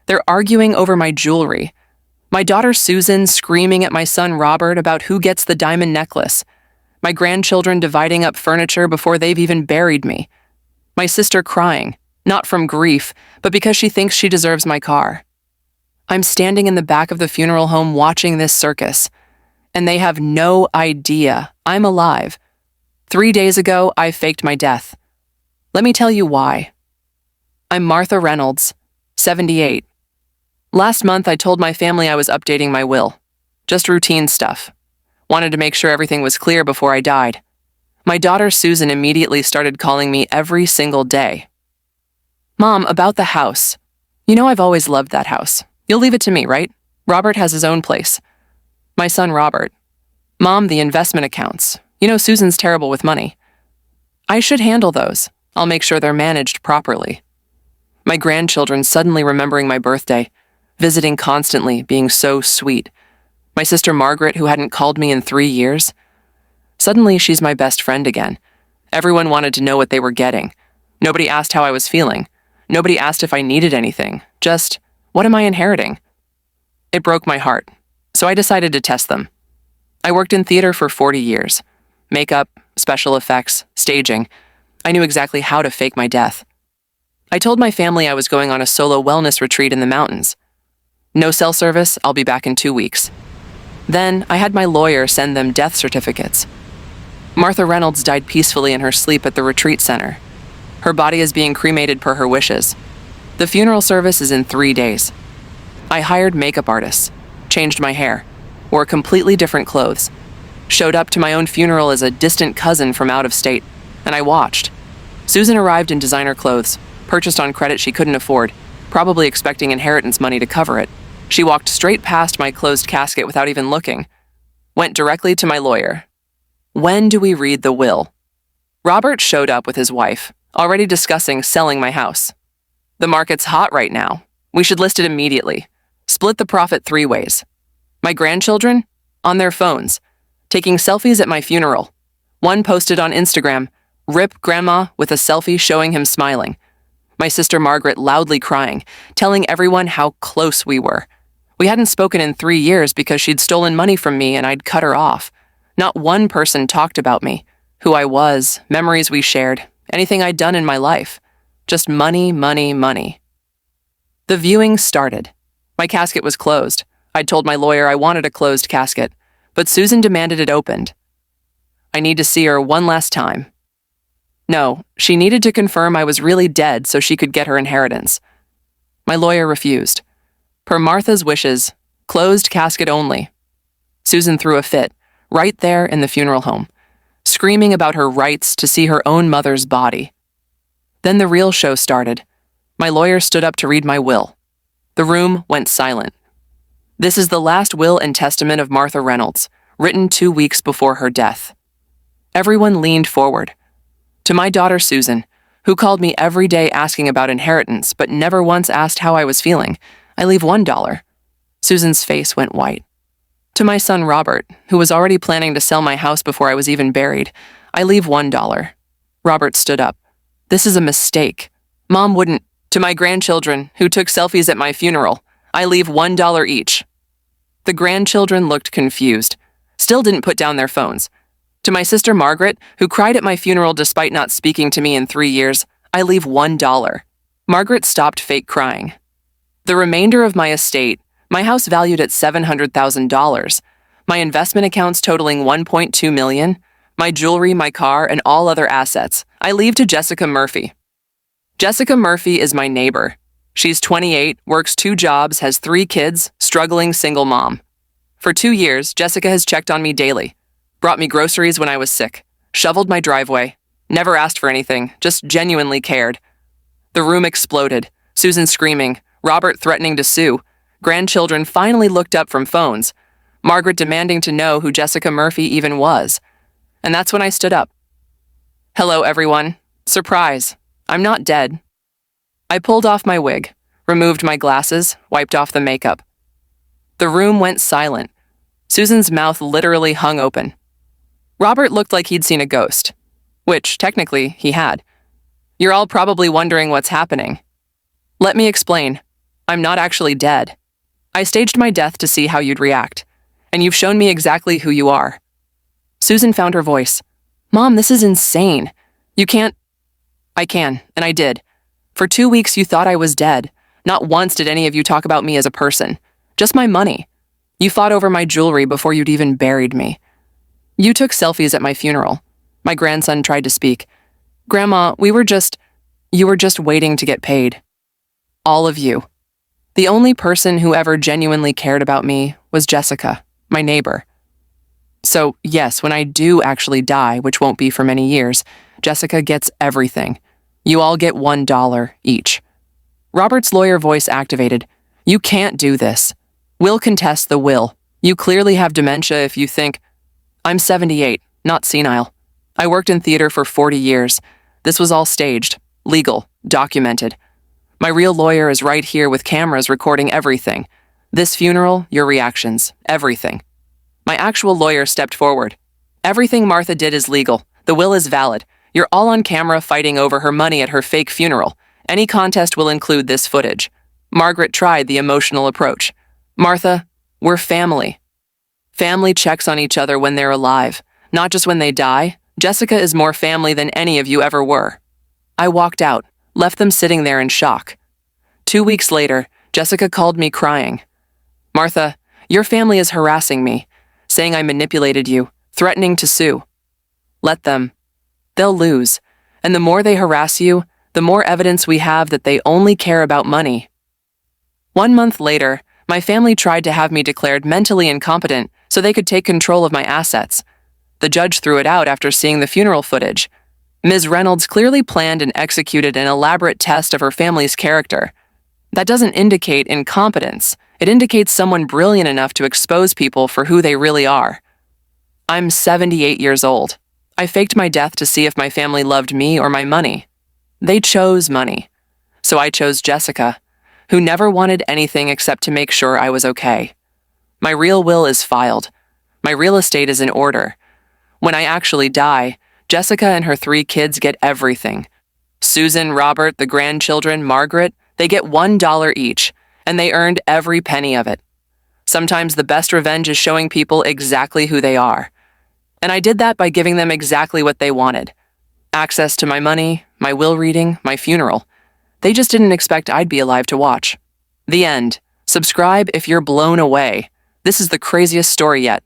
They're arguing over my jewelry. My daughter Susan screaming at my son Robert about who gets the diamond necklace. My grandchildren dividing up furniture before they've even buried me. My sister crying, not from grief, but because she thinks she deserves my car. I'm standing in the back of the funeral home watching this circus, and they have no idea I'm alive. 3 days ago, I faked my death. Let me tell you why. I'm Martha Reynolds, 78. Last month, I told my family I was updating my will. Just routine stuff. Wanted to make sure everything was clear before I died. My daughter Susan immediately started calling me every single day. Mom, about the house. You know I've always loved that house. You'll leave it to me, right? Robert has his own place. My son Robert. Mom, the investment accounts. You know Susan's terrible with money. I should handle those. I'll make sure they're managed properly. My grandchildren suddenly remembering my birthday, visiting constantly, being so sweet. My sister Margaret, who hadn't called me in 3 years. Suddenly, she's my best friend again. Everyone wanted to know what they were getting. Nobody asked how I was feeling. Nobody asked if I needed anything. Just, what am I inheriting? It broke my heart, so I decided to test them. I worked in theater for 40 years. Makeup, special effects, staging. I knew exactly how to fake my death. I told my family I was going on a solo wellness retreat in the mountains. No cell service, I'll be back in 2 weeks. Then, I had my lawyer send them death certificates. Martha Reynolds died peacefully in her sleep at the retreat center. Her body is being cremated per her wishes. The funeral service is in 3 days. I hired makeup artists, changed my hair, wore completely different clothes, showed up to my own funeral as a distant cousin from out of state, and I watched. Susan arrived in designer clothes, purchased on credit she couldn't afford, probably expecting inheritance money to cover it. She walked straight past my closed casket without even looking. Went directly to my lawyer. When do we read the will? Robert showed up with his wife, already discussing selling my house. The market's hot right now. We should list it immediately. Split the profit 3 ways. My grandchildren? On their phones. Taking selfies at my funeral. One posted on Instagram, "Rip Grandma," with a selfie showing him smiling. My sister Margaret loudly crying, telling everyone how close we were. We hadn't spoken in 3 years because she'd stolen money from me and I'd cut her off. Not one person talked about me, who I was, memories we shared, anything I'd done in my life. Just money, money, money. The viewing started. My casket was closed. I'd told my lawyer I wanted a closed casket, but Susan demanded it opened. I need to see her one last time. No, she needed to confirm I was really dead so she could get her inheritance. My lawyer refused. Per Martha's wishes, closed casket only. Susan threw a fit, right there in the funeral home, screaming about her rights to see her own mother's body. Then the real show started. My lawyer stood up to read my will. The room went silent. This is the last will and testament of Martha Reynolds, written 2 weeks before her death. Everyone leaned forward. To my daughter Susan, who called me every day asking about inheritance but never once asked how I was feeling, I leave $1. Susan's face went white. To my son Robert, who was already planning to sell my house before I was even buried, I leave $1. Robert stood up. This is a mistake. Mom wouldn't. To my grandchildren, who took selfies at my funeral, I leave $1 each. The grandchildren looked confused, still didn't put down their phones. To my sister Margaret, who cried at my funeral despite not speaking to me in 3 years, I leave $1. Margaret stopped fake crying. The remainder of my estate, my house valued at $700,000, my investment accounts totaling $1.2 million, my jewelry, my car, and all other assets, I leave to Jessica Murphy. Jessica Murphy is my neighbor. She's 28, works 2 jobs, has 3 kids, struggling single mom. For 2 years, Jessica has checked on me daily, brought me groceries when I was sick, shoveled my driveway, never asked for anything, just genuinely cared. The room exploded, Susan screaming, Robert threatening to sue, grandchildren finally looked up from phones, Margaret demanding to know who Jessica Murphy even was. And that's when I stood up. Hello, everyone. Surprise. I'm not dead. I pulled off my wig, removed my glasses, wiped off the makeup. The room went silent. Susan's mouth literally hung open. Robert looked like he'd seen a ghost, which, technically, he had. You're all probably wondering what's happening. Let me explain. I'm not actually dead. I staged my death to see how you'd react, and you've shown me exactly who you are." Susan found her voice. "Mom, this is insane. You can't—" "I can, and I did. For 2 weeks you thought I was dead. Not once did any of you talk about me as a person. Just my money. You fought over my jewelry before you'd even buried me. You took selfies at my funeral." My grandson tried to speak. "Grandma, you were just waiting to get paid. All of you. The only person who ever genuinely cared about me was Jessica, my neighbor. So, yes, when I do actually die, which won't be for many years, Jessica gets everything. You all get $1 each." Robert's lawyer voice activated. "You can't do this. We'll contest the will. You clearly have dementia if you think—" "I'm 78, not senile. I worked in theater for 40 years. This was all staged, legal, documented. My real lawyer is right here with cameras recording everything. This funeral, your reactions, everything." My actual lawyer stepped forward. "Everything Martha did is legal. The will is valid. You're all on camera fighting over her money at her fake funeral. Any contest will include this footage." Margaret tried the emotional approach. "Martha, we're family. Family checks on each other when they're alive, not just when they die. Jessica is more family than any of you ever were." I walked out, left them sitting there in shock. 2 weeks later, Jessica called me crying. "Martha, your family is harassing me, saying I manipulated you, threatening to sue." "Let them. They'll lose. And the more they harass you, the more evidence we have that they only care about money." 1 month later, my family tried to have me declared mentally incompetent so they could take control of my assets. The judge threw it out after seeing the funeral footage. Ms. Reynolds clearly planned and executed an elaborate test of her family's character. That doesn't indicate incompetence. It indicates someone brilliant enough to expose people for who they really are. I'm 78 years old. I faked my death to see if my family loved me or my money. They chose money. So I chose Jessica, who never wanted anything except to make sure I was okay. My real will is filed. My real estate is in order. When I actually die, Jessica and her 3 kids get everything. Susan, Robert, the grandchildren, Margaret, they get $1 each, and they earned every penny of it. Sometimes the best revenge is showing people exactly who they are. And I did that by giving them exactly what they wanted. Access to my money, my will reading, my funeral. They just didn't expect I'd be alive to watch. The end. Subscribe if you're blown away. This is the craziest story yet.